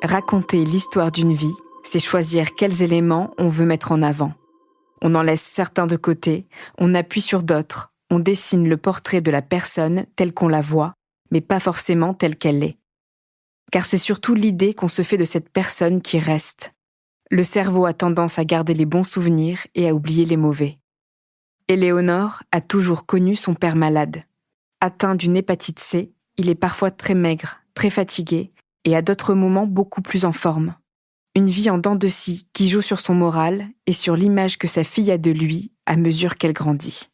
Raconter l'histoire d'une vie, c'est choisir quels éléments on veut mettre en avant. On en laisse certains de côté, on appuie sur d'autres, on dessine le portrait de la personne telle qu'on la voit, mais pas forcément telle qu'elle est. Car c'est surtout l'idée qu'on se fait de cette personne qui reste. Le cerveau a tendance à garder les bons souvenirs et à oublier les mauvais. Éléonore a toujours connu son père malade. Atteint d'une hépatite C, il est parfois très maigre, très fatigué, et à d'autres moments beaucoup plus en forme. Une vie en dents de scie qui joue sur son moral et sur l'image que sa fille a de lui à mesure qu'elle grandit.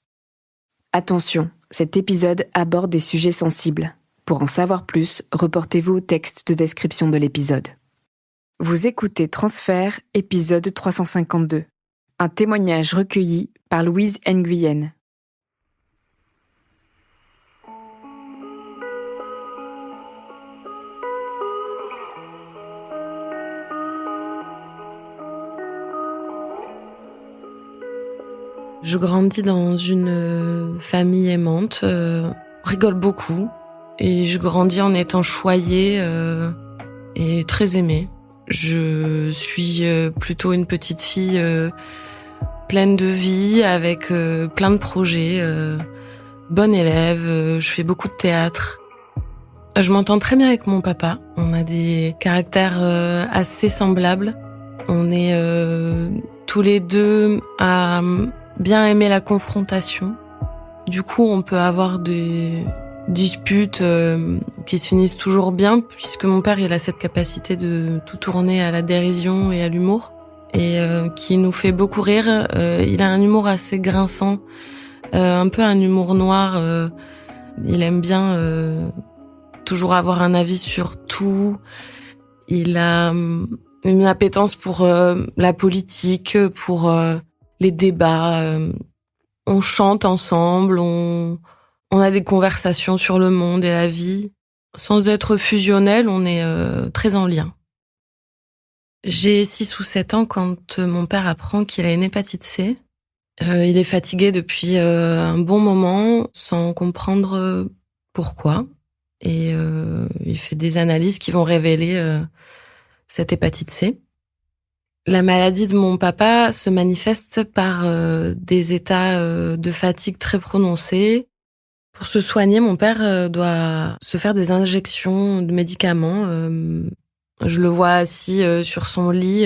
Attention, cet épisode aborde des sujets sensibles. Pour en savoir plus, reportez-vous au texte de description de l'épisode. Vous écoutez Transfert, épisode 352. Un témoignage recueilli par Louise Nguyen. Je grandis dans une famille aimante, on rigole beaucoup et je grandis en étant choyée et très aimée. Je suis plutôt une petite fille pleine de vie, avec plein de projets, bonne élève, je fais beaucoup de théâtre. Je m'entends très bien avec mon papa, on a des caractères assez semblables. On est tous les deux à bien aimer la confrontation. Du coup, on peut avoir des disputes qui se finissent toujours bien, puisque mon père, il a cette capacité de tout tourner à la dérision et à l'humour, et qui nous fait beaucoup rire. Il a un humour assez grinçant, un peu un humour noir. Il aime bien toujours avoir un avis sur tout. Il a une appétence pour la politique, pour les débats. On chante ensemble, on a des conversations sur le monde et la vie. Sans être fusionnel, on est très en lien. J'ai 6 ou 7 ans quand mon père apprend qu'il a une hépatite C. Il est fatigué depuis un bon moment, sans comprendre pourquoi. Et il fait des analyses qui vont révéler cette hépatite C. La maladie de mon papa se manifeste par des états de fatigue très prononcés. Pour se soigner, mon père doit se faire des injections de médicaments. Je le vois assis sur son lit,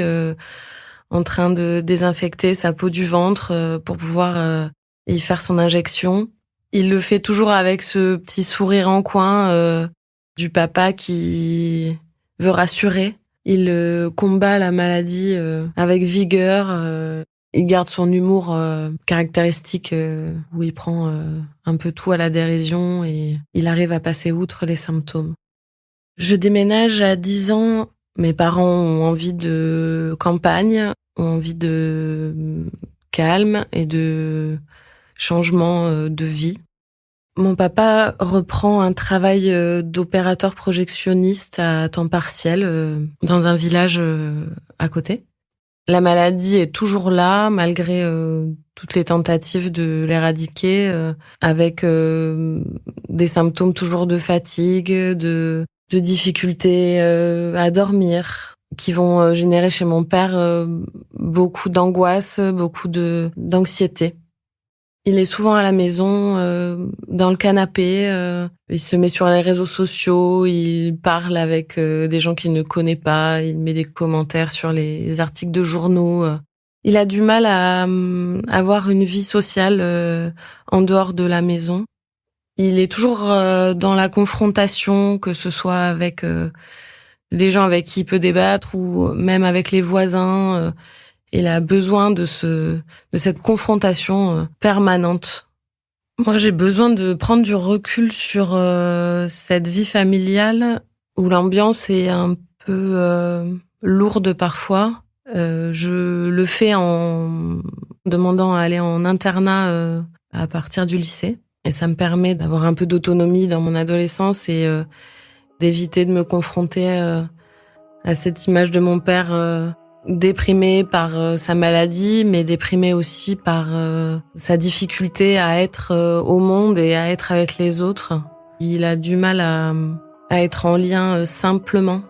en train de désinfecter sa peau du ventre pour pouvoir y faire son injection. Il le fait toujours avec ce petit sourire en coin du papa qui veut rassurer. Il combat la maladie avec vigueur. Il garde son humour caractéristique où il prend un peu tout à la dérision et il arrive à passer outre les symptômes. Je déménage à 10 ans. Mes parents ont envie de campagne, ont envie de calme et de changement de vie. Mon papa reprend un travail d'opérateur projectionniste à temps partiel dans un village à côté. La maladie est toujours là, malgré toutes les tentatives de l'éradiquer, avec des symptômes toujours de fatigue, de difficultés à dormir, qui vont générer chez mon père beaucoup d'angoisse, beaucoup d'anxiété. Il est souvent à la maison, dans le canapé, il se met sur les réseaux sociaux, il parle avec des gens qu'il ne connaît pas, il met des commentaires sur les articles de journaux. Il a du mal à avoir une vie sociale en dehors de la maison. Il est toujours dans la confrontation, que ce soit avec les gens avec qui il peut débattre ou même avec les voisins. Il a besoin de cette confrontation permanente. Moi, j'ai besoin de prendre du recul sur cette vie familiale où l'ambiance est un peu lourde parfois. Je le fais en demandant à aller en internat à partir du lycée. Et ça me permet d'avoir un peu d'autonomie dans mon adolescence et d'éviter de me confronter à cette image de mon père déprimé par sa maladie, mais déprimé aussi par sa difficulté à être au monde et à être avec les autres. Il a du mal à être en lien simplement.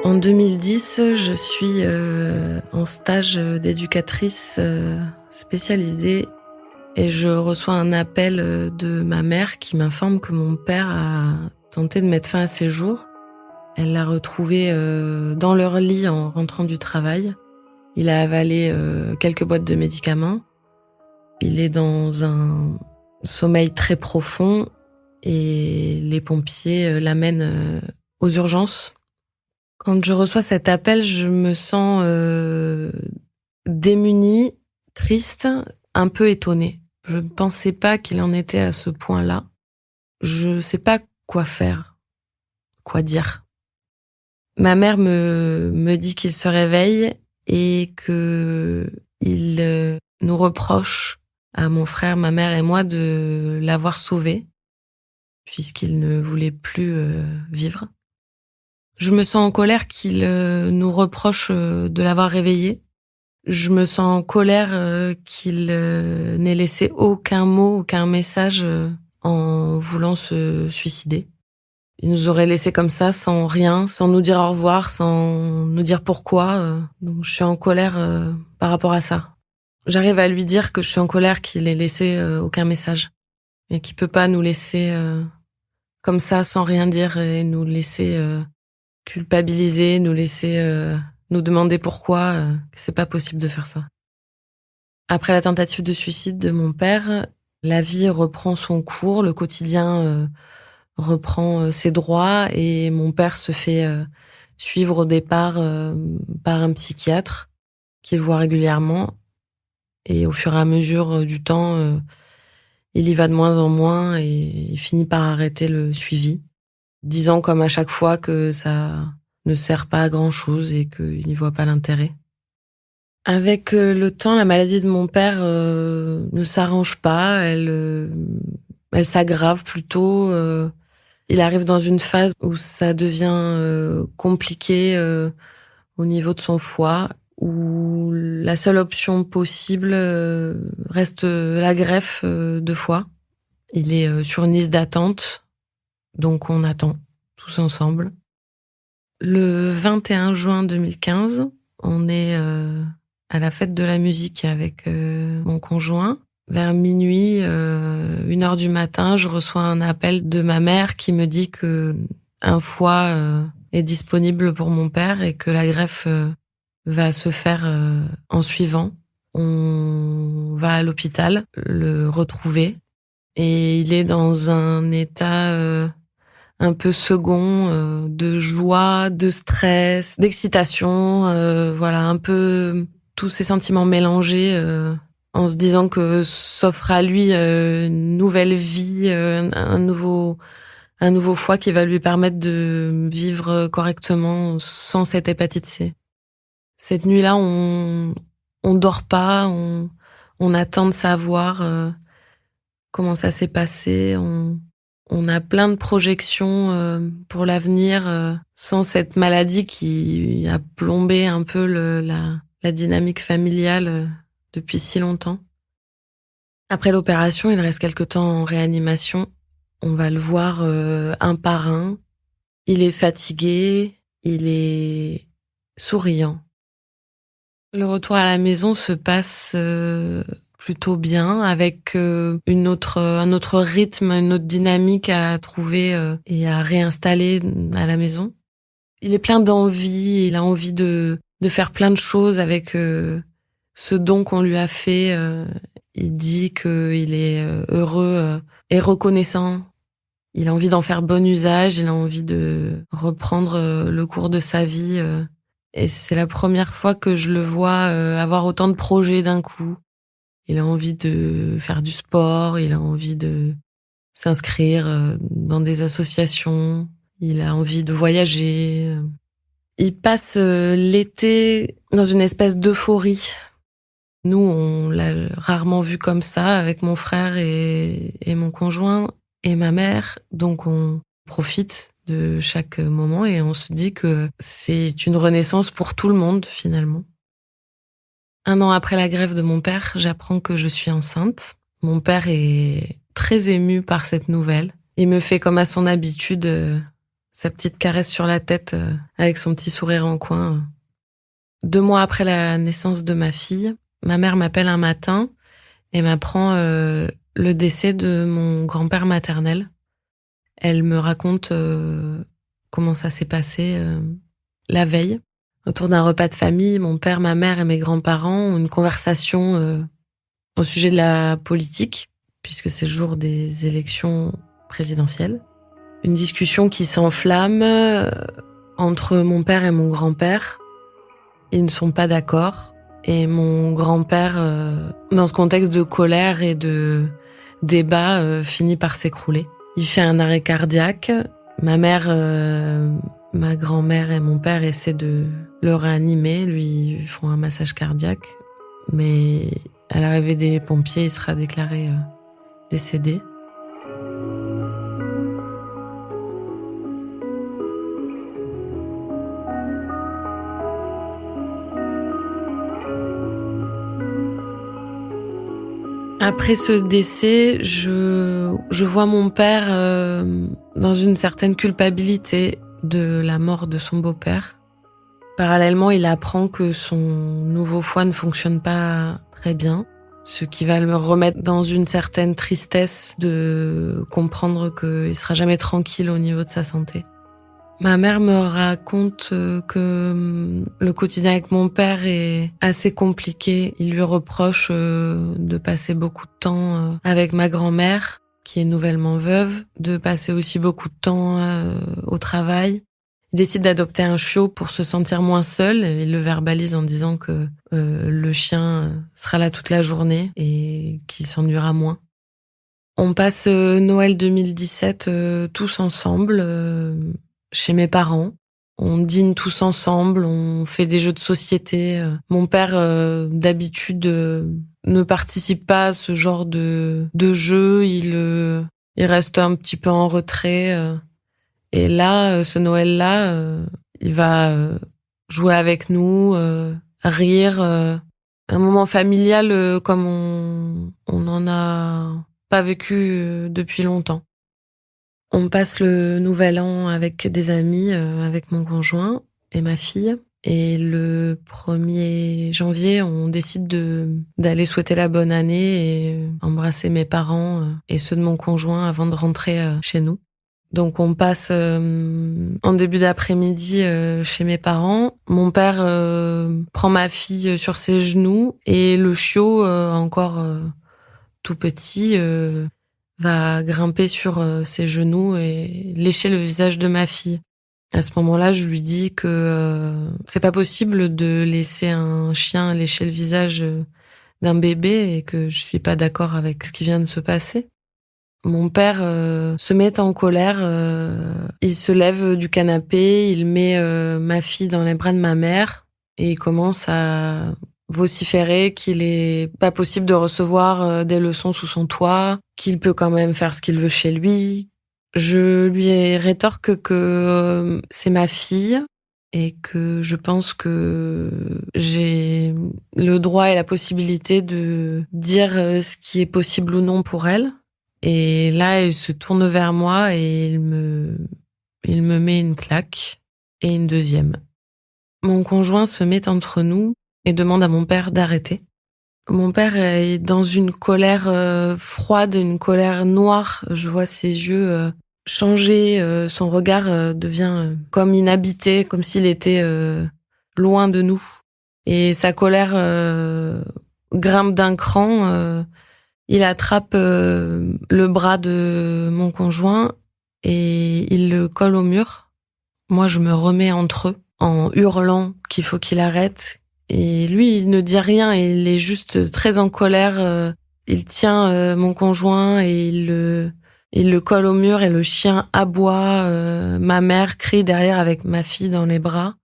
En 2010, je suis en stage d'éducatrice spécialisée et je reçois un appel de ma mère qui m'informe que mon père a tenté de mettre fin à ses jours. Elle l'a retrouvé dans leur lit en rentrant du travail. Il a avalé quelques boîtes de médicaments. Il est dans un sommeil très profond et les pompiers l'amènent aux urgences. Quand je reçois cet appel, je me sens démunie, triste, un peu étonnée. Je ne pensais pas qu'il en était à ce point-là. Je ne sais pas quoi faire, quoi dire. Ma mère me dit qu'il se réveille et que il nous reproche à mon frère, ma mère et moi de l'avoir sauvé, puisqu'il ne voulait plus vivre. Je me sens en colère qu'il nous reproche de l'avoir réveillé. Je me sens en colère qu'il n'ait laissé aucun mot, aucun message en voulant se suicider. Il nous aurait laissé comme ça, sans rien, sans nous dire au revoir, sans nous dire pourquoi. Donc je suis en colère par rapport à ça. J'arrive à lui dire que je suis en colère qu'il ait laissé aucun message et qu'il peut pas nous laisser comme ça, sans rien dire et nous laisser culpabiliser, nous laisser nous demander pourquoi, que c'est pas possible de faire ça. Après la tentative de suicide de mon père, la vie reprend son cours, le quotidien reprend ses droits et mon père se fait suivre au départ par un psychiatre qu'il voit régulièrement et au fur et à mesure du temps, il y va de moins en moins et il finit par arrêter le suivi, disant comme à chaque fois que ça ne sert pas à grand-chose et qu'il n'y voit pas l'intérêt. Avec le temps, la maladie de mon père ne s'arrange pas, elle s'aggrave plutôt. Il arrive dans une phase où ça devient compliqué au niveau de son foie, où la seule option possible reste la greffe de foie. Il est sur une liste d'attente, donc on attend tous ensemble. Le 21 juin 2015, on est à la fête de la musique avec mon conjoint. Vers minuit, 1h du matin, je reçois un appel de ma mère qui me dit que un foie est disponible pour mon père et que la greffe va se faire en suivant. On va à l'hôpital le retrouver et il est dans un état un peu second, de joie, de stress, d'excitation, voilà, un peu tous ces sentiments mélangés en se disant que s'offre à lui une nouvelle vie, un nouveau foie qui va lui permettre de vivre correctement sans cette hépatite C. Cette nuit-là, on dort pas, on attend de savoir comment ça s'est passé. On a plein de projections pour l'avenir sans cette maladie qui a plombé un peu la dynamique familiale depuis si longtemps. Après l'opération, il reste quelque temps en réanimation. On va le voir un par un. Il est fatigué, il est souriant. Le retour à la maison se passe plutôt bien, avec un autre rythme, une autre dynamique à trouver et à réinstaller à la maison. Il est plein d'envie, il a envie de faire plein de choses avec ce don qu'on lui a fait. Il dit qu'il est heureux et reconnaissant. Il a envie d'en faire bon usage, il a envie de reprendre le cours de sa vie. Et c'est la première fois que je le vois avoir autant de projets d'un coup. Il a envie de faire du sport, il a envie de s'inscrire dans des associations, il a envie de voyager. Il passe l'été dans une espèce d'euphorie. Nous, on l'a rarement vu comme ça avec mon frère et mon conjoint et ma mère. Donc on profite de chaque moment et on se dit que c'est une renaissance pour tout le monde finalement. 1 an après la greffe de mon père, j'apprends que je suis enceinte. Mon père est très ému par cette nouvelle. Il me fait comme à son habitude sa petite caresse sur la tête avec son petit sourire en coin. 2 mois après la naissance de ma fille, ma mère m'appelle un matin et m'apprend le décès de mon grand-père maternel. Elle me raconte comment ça s'est passé la veille. Autour d'un repas de famille, mon père, ma mère et mes grands-parents ont une conversation au sujet de la politique, puisque c'est le jour des élections présidentielles. Une discussion qui s'enflamme entre mon père et mon grand-père. Ils ne sont pas d'accord. Et mon grand-père, dans ce contexte de colère et de débat, finit par s'écrouler. Il fait un arrêt cardiaque. Ma mère, ma grand-mère et mon père essaient de le réanimer. Lui, ils font un massage cardiaque. Mais à l'arrivée des pompiers, il sera déclaré décédé. Après ce décès, je vois mon père dans une certaine culpabilité de la mort de son beau-père. Parallèlement, il apprend que son nouveau foie ne fonctionne pas très bien, ce qui va le remettre dans une certaine tristesse de comprendre qu'il sera jamais tranquille au niveau de sa santé. Ma mère me raconte que le quotidien avec mon père est assez compliqué. Il lui reproche de passer beaucoup de temps avec ma grand-mère, qui est nouvellement veuve, de passer aussi beaucoup de temps au travail. Il décide d'adopter un chiot pour se sentir moins seul. Il le verbalise en disant que le chien sera là toute la journée et qu'il s'ennuiera moins. On passe Noël 2017 tous ensemble chez mes parents. On dîne tous ensemble, on fait des jeux de société. Mon père, d'habitude, ne participe pas à ce genre de jeu. Il reste un petit peu en retrait. Et là, ce Noël-là, il va jouer avec nous, rire. Un moment familial comme on n'en a pas vécu depuis longtemps. On passe le nouvel an avec des amis, avec mon conjoint et ma fille. Et le 1er janvier, on décide d'aller souhaiter la bonne année et embrasser mes parents et ceux de mon conjoint avant de rentrer chez nous. Donc on passe en début d'après-midi chez mes parents. Mon père prend ma fille sur ses genoux et le chiot, encore tout petit, va grimper sur ses genoux et lécher le visage de ma fille. À ce moment-là, je lui dis que c'est pas possible de laisser un chien lécher le visage d'un bébé et que je suis pas d'accord avec ce qui vient de se passer. Mon père se met en colère, il se lève du canapé, il met ma fille dans les bras de ma mère et il commence à vociférer qu'il est pas possible de recevoir des leçons sous son toit, qu'il peut quand même faire ce qu'il veut chez lui. Je lui rétorque que c'est ma fille et que je pense que j'ai le droit et la possibilité de dire ce qui est possible ou non pour elle. Et là, il se tourne vers moi et il me met une claque et une deuxième. Mon conjoint se met entre nous et demande à mon père d'arrêter. Mon père est dans une colère froide, une colère noire. Je vois ses yeux changer, son regard devient comme inhabité, comme s'il était loin de nous. Et sa colère grimpe d'un cran. Il attrape le bras de mon conjoint et il le colle au mur. Moi, je me remets entre eux en hurlant qu'il faut qu'il arrête. Et lui, il ne dit rien, il est juste très en colère. Il tient mon conjoint et il le colle au mur et le chien aboie. Ma mère crie derrière avec ma fille dans les bras.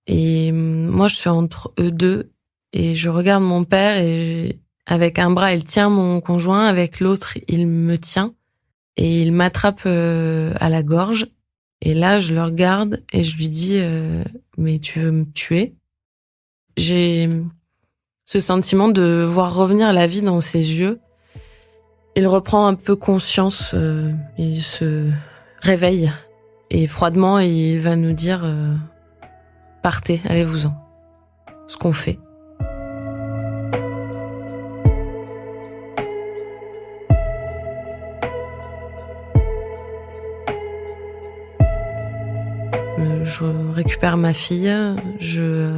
Et moi, je suis entre eux deux et je regarde mon père et avec un bras, il tient mon conjoint, avec l'autre, il me tient et il m'attrape à la gorge. Et là, je le regarde et je lui dis « Mais tu veux me tuer ?» J'ai ce sentiment de voir revenir la vie dans ses yeux. Il reprend un peu conscience, il se réveille Et froidement, il va nous dire partez, allez-vous-en. Ce qu'on fait. Je récupère ma fille, je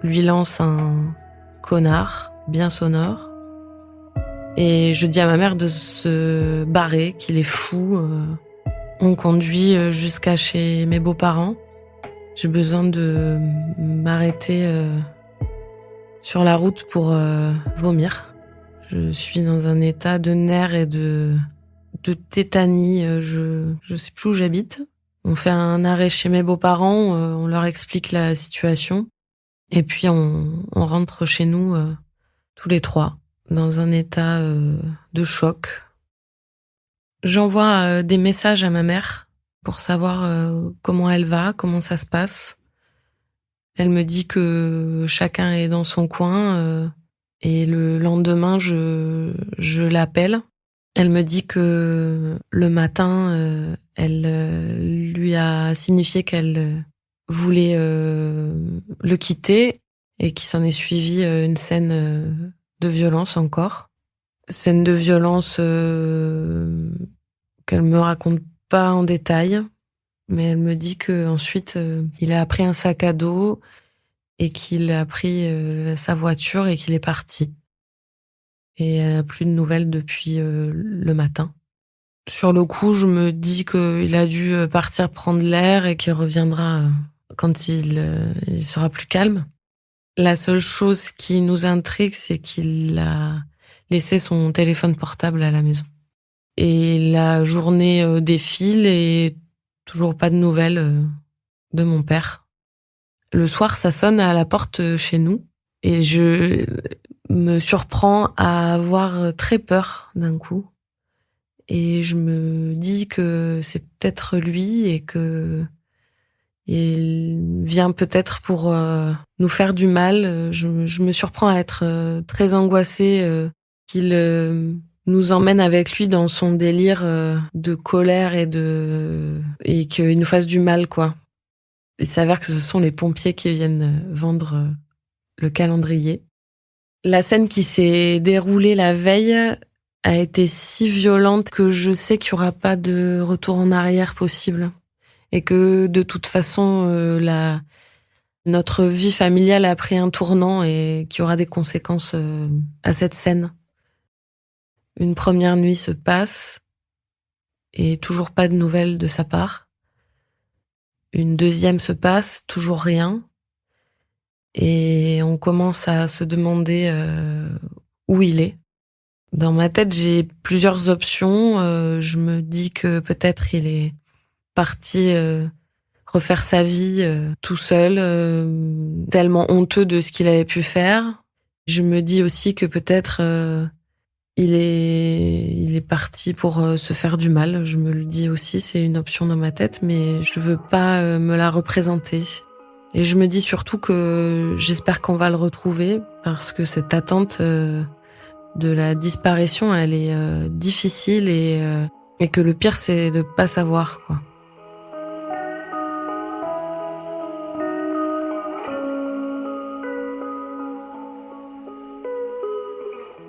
lui lance un connard bien sonore et je dis à ma mère de se barrer, qu'il est fou. On conduit jusqu'à chez mes beaux-parents. J'ai besoin de m'arrêter sur la route pour vomir. Je suis dans un état de nerfs et de tétanie. Je sais plus où j'habite. On fait un arrêt chez mes beaux-parents, on leur explique la situation. Et puis on rentre chez nous tous les trois, dans un état de choc. J'envoie des messages à ma mère pour savoir comment elle va, comment ça se passe. Elle me dit que chacun est dans son coin et le lendemain, je l'appelle. Elle me dit que le matin, elle lui a signifié qu'elle voulait le quitter et qu'il s'en est suivi une scène de violence encore. Scène de violence qu'elle me raconte pas en détail, mais elle me dit que ensuite il a pris un sac à dos et qu'il a pris sa voiture et qu'il est parti. Et elle n'a plus de nouvelles depuis le matin. Sur le coup, je me dis qu'il a dû partir prendre l'air et qu'il reviendra quand il sera plus calme. La seule chose qui nous intrigue, c'est qu'il a laissé son téléphone portable à la maison. Et la journée défile et toujours pas de nouvelles de mon père. Le soir, ça sonne à la porte chez nous et je me surprends à avoir très peur d'un coup. Et je me dis que c'est peut-être lui et que il vient peut-être pour nous faire du mal. Je me surprends à être très angoissée qu'il nous emmène avec lui dans son délire de colère et qu'il nous fasse du mal, quoi. Il s'avère que ce sont les pompiers qui viennent vendre le calendrier. La scène qui s'est déroulée la veille a été si violente que je sais qu'il n'y aura pas de retour en arrière possible. Et que de toute façon, notre vie familiale a pris un tournant et qu'il y aura des conséquences à cette scène. Une première nuit se passe et toujours pas de nouvelles de sa part. Une deuxième se passe, toujours rien. Et on commence à se demander où il est. Dans ma tête, j'ai plusieurs options. Je me dis que peut-être il est parti refaire sa vie tout seul, tellement honteux de ce qu'il avait pu faire. Je me dis aussi que peut-être il est parti pour se faire du mal. Je me le dis aussi, c'est une option dans ma tête, mais je veux pas me la représenter. Et je me dis surtout que j'espère qu'on va le retrouver, parce que cette attente de la disparition, elle est difficile et que le pire, c'est de pas savoir, quoi.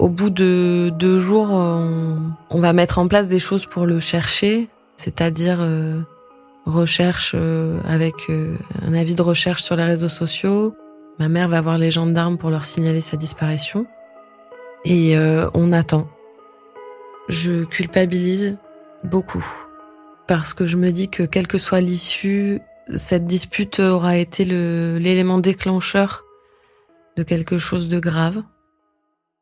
Au bout de 2 jours, on va mettre en place des choses pour le chercher, c'est-à-dire recherche avec un avis de recherche sur les réseaux sociaux. Ma mère va voir les gendarmes pour leur signaler sa disparition. Et on attend. Je culpabilise beaucoup parce que je me dis que quelle que soit l'issue, cette dispute aura été l'élément déclencheur de quelque chose de grave.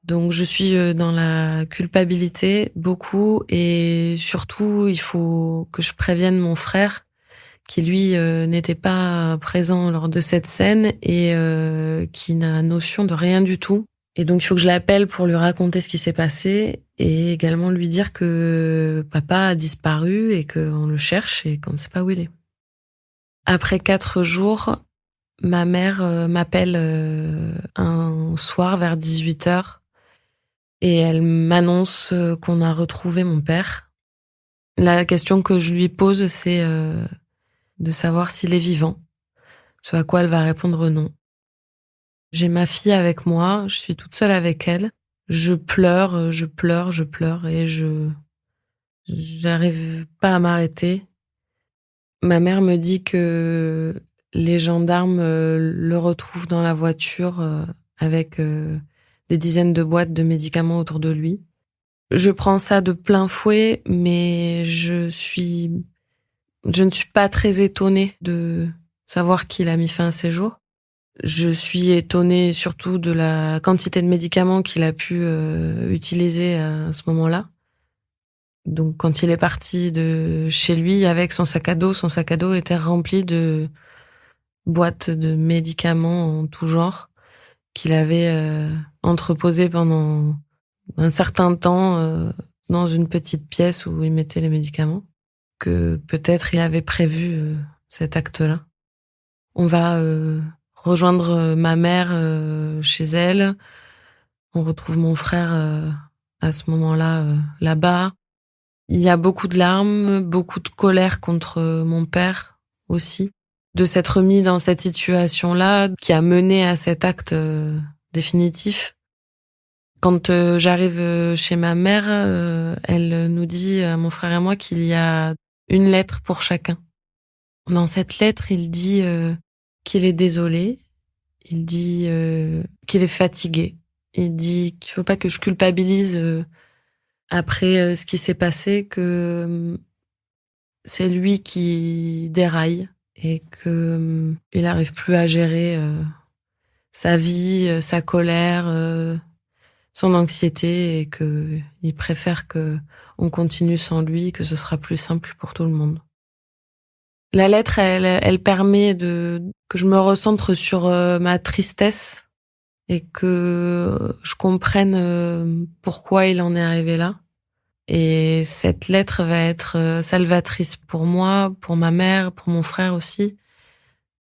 Donc je suis dans la culpabilité beaucoup et surtout il faut que je prévienne mon frère qui lui n'était pas présent lors de cette scène et qui n'a notion de rien du tout. Et donc il faut que je l'appelle pour lui raconter ce qui s'est passé et également lui dire que papa a disparu et qu'on le cherche et qu'on ne sait pas où il est. Après 4 jours, ma mère m'appelle un soir vers 18h et elle m'annonce qu'on a retrouvé mon père. La question que je lui pose, c'est de savoir s'il est vivant, ce à quoi elle va répondre non. J'ai ma fille avec moi, je suis toute seule avec elle. Je pleure et j'arrive pas à m'arrêter. Ma mère me dit que les gendarmes le retrouvent dans la voiture avec des dizaines de boîtes de médicaments autour de lui. Je prends ça de plein fouet, mais je ne suis pas très étonnée de savoir qu'il a mis fin à ses jours. Je suis étonnée surtout de la quantité de médicaments qu'il a pu utiliser à ce moment-là. Donc quand il est parti de chez lui avec son sac à dos était rempli de boîtes de médicaments en tout genre qu'il avait entreposées pendant un certain temps dans une petite pièce où il mettait les médicaments, que peut-être il avait prévu cet acte-là. On va rejoindre ma mère chez elle. On retrouve mon frère à ce moment-là là-bas. Il y a beaucoup de larmes, beaucoup de colère contre mon père aussi, de s'être mis dans cette situation-là qui a mené à cet acte définitif. Quand j'arrive chez ma mère, elle nous dit à mon frère et moi qu'il y a une lettre pour chacun. Dans cette lettre, il dit qu'il est désolé, il dit qu'il est fatigué, il dit qu'il faut pas que je culpabilise après ce qui s'est passé, que c'est lui qui déraille et que il arrive plus à gérer sa vie, sa colère, son anxiété, et que il préfère que on continue sans lui, que ce sera plus simple pour tout le monde. La lettre, elle permet que je me recentre sur ma tristesse et que je comprenne pourquoi il en est arrivé là. Et cette lettre va être salvatrice pour moi, pour ma mère, pour mon frère aussi,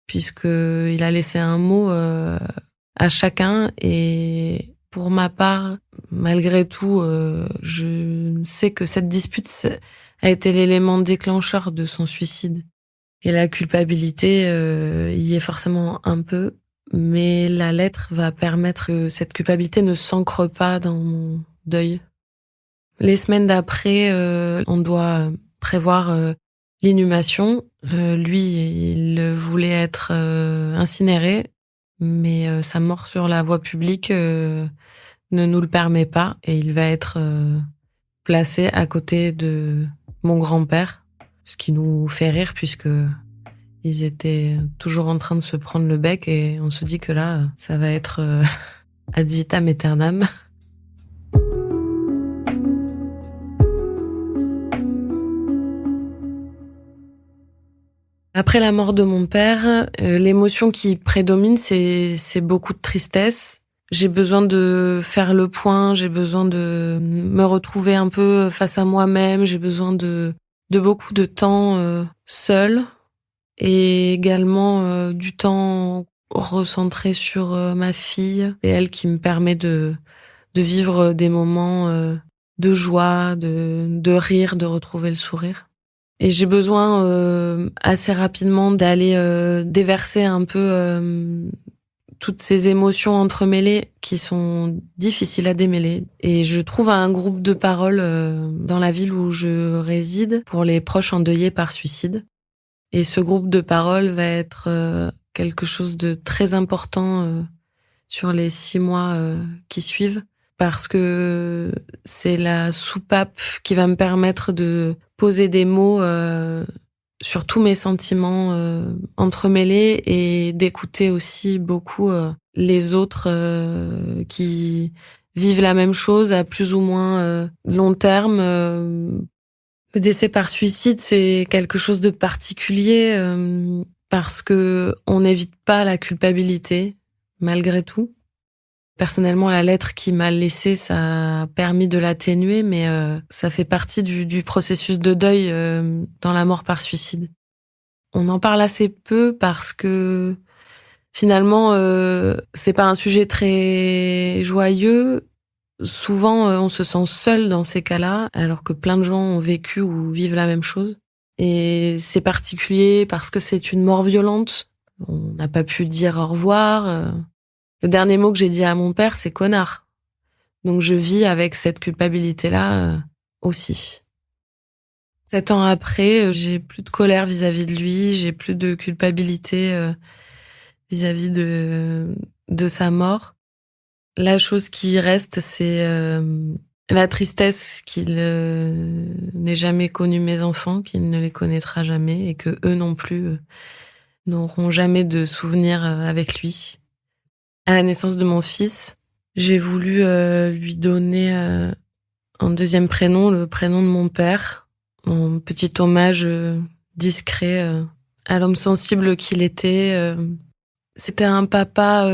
puisque il a laissé un mot à chacun. Et pour ma part, malgré tout, je sais que cette dispute a été l'élément déclencheur de son suicide. Et la culpabilité y est forcément un peu, mais la lettre va permettre que cette culpabilité ne s'ancre pas dans mon deuil. Les semaines d'après, on doit prévoir l'inhumation. Lui, il voulait être incinéré, mais sa mort sur la voie publique ne nous le permet pas, et il va être placé à côté de mon grand-père, ce qui nous fait rire puisque ils étaient toujours en train de se prendre le bec, et on se dit que là, ça va être ad vitam aeternam. Après la mort de mon père, l'émotion qui prédomine, c'est beaucoup de tristesse. J'ai besoin de faire le point, j'ai besoin de me retrouver un peu face à moi-même, j'ai besoin de beaucoup de temps seul, et également du temps recentré sur ma fille, et elle qui me permet de vivre des moments de joie, de rire, de retrouver le sourire. Et j'ai besoin assez rapidement d'aller déverser un peu toutes ces émotions entremêlées qui sont difficiles à démêler. Et je trouve un groupe de parole dans la ville où je réside pour les proches endeuillés par suicide. Et ce groupe de parole va être quelque chose de très important sur les 6 mois qui suivent, parce que c'est la soupape qui va me permettre de poser des mots sur tous mes sentiments entremêlés, et d'écouter aussi beaucoup les autres qui vivent la même chose à plus ou moins long terme. Le décès par suicide, c'est quelque chose de particulier parce que on n'évite pas la culpabilité malgré tout. Personnellement, la lettre qu'il m'a laissée, ça a permis de l'atténuer, mais ça fait partie du processus de deuil dans la mort par suicide. On en parle assez peu parce que finalement, c'est pas un sujet très joyeux. Souvent, on se sent seul dans ces cas-là, alors que plein de gens ont vécu ou vivent la même chose. Et c'est particulier parce que c'est une mort violente. On n'a pas pu dire au revoir. Le dernier mot que j'ai dit à mon père, c'est connard. Donc je vis avec cette culpabilité-là aussi. 7 ans après, j'ai plus de colère vis-à-vis de lui, j'ai plus de culpabilité vis-à-vis de sa mort. La chose qui reste, c'est la tristesse qu'il n'ait jamais connu mes enfants, qu'il ne les connaîtra jamais et que eux non plus n'auront jamais de souvenirs avec lui. À la naissance de mon fils, j'ai voulu lui donner un deuxième prénom, le prénom de mon père, un petit hommage discret à l'homme sensible qu'il était. C'était un papa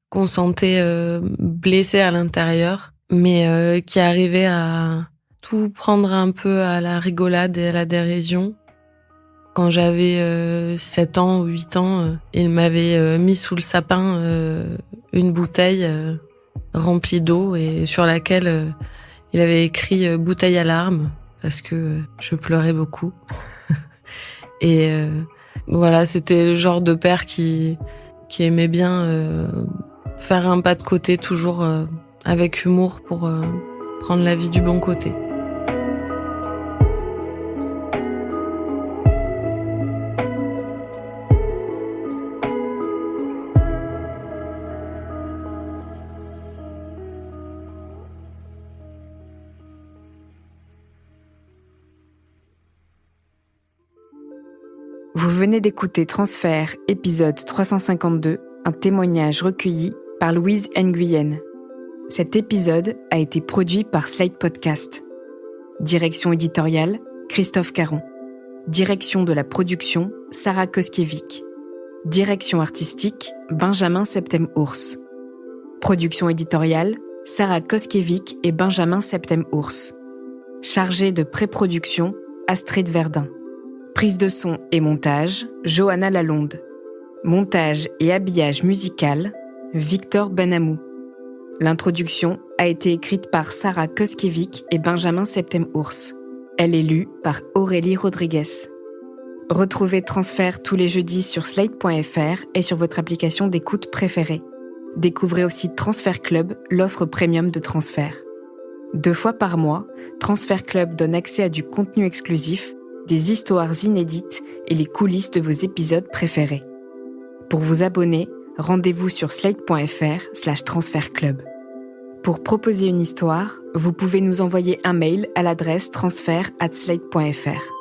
qu'on sentait blessé à l'intérieur, mais qui arrivait à tout prendre un peu à la rigolade et à la dérision. Quand j'avais 7 ans ou 8 ans, il m'avait mis sous le sapin une bouteille remplie d'eau et sur laquelle il avait écrit « bouteille à larmes » parce que je pleurais beaucoup. Et voilà, c'était le genre de père qui aimait bien faire un pas de côté, toujours avec humour pour prendre la vie du bon côté. Vous venez d'écouter Transfert, épisode 352, un témoignage recueilli par Louise Nguyen. Cet épisode a été produit par Slate Podcast. Direction éditoriale, Christophe Caron. Direction de la production, Sarah Koskiewicz. Direction artistique, Benjamin Septem-Ours. Production éditoriale, Sarah Koskiewicz et Benjamin Septem-Ours. Chargé de pré-production, Astrid Verdun. Prise de son et montage, Johanna Lalonde. Montage et habillage musical, Victor Benamou. L'introduction a été écrite par Sarah Koskiewicz et Benjamin Septem-Ours. Elle est lue par Aurélie Rodriguez. Retrouvez Transfert tous les jeudis sur slate.fr et sur votre application d'écoute préférée. Découvrez aussi Transfert Club, l'offre premium de Transfert. 2 fois par mois, Transfert Club donne accès à du contenu exclusif, des histoires inédites et les coulisses de vos épisodes préférés. Pour vous abonner, rendez-vous sur slate.fr/transfertclub. Pour proposer une histoire, vous pouvez nous envoyer un mail à l'adresse transfert@slate.fr.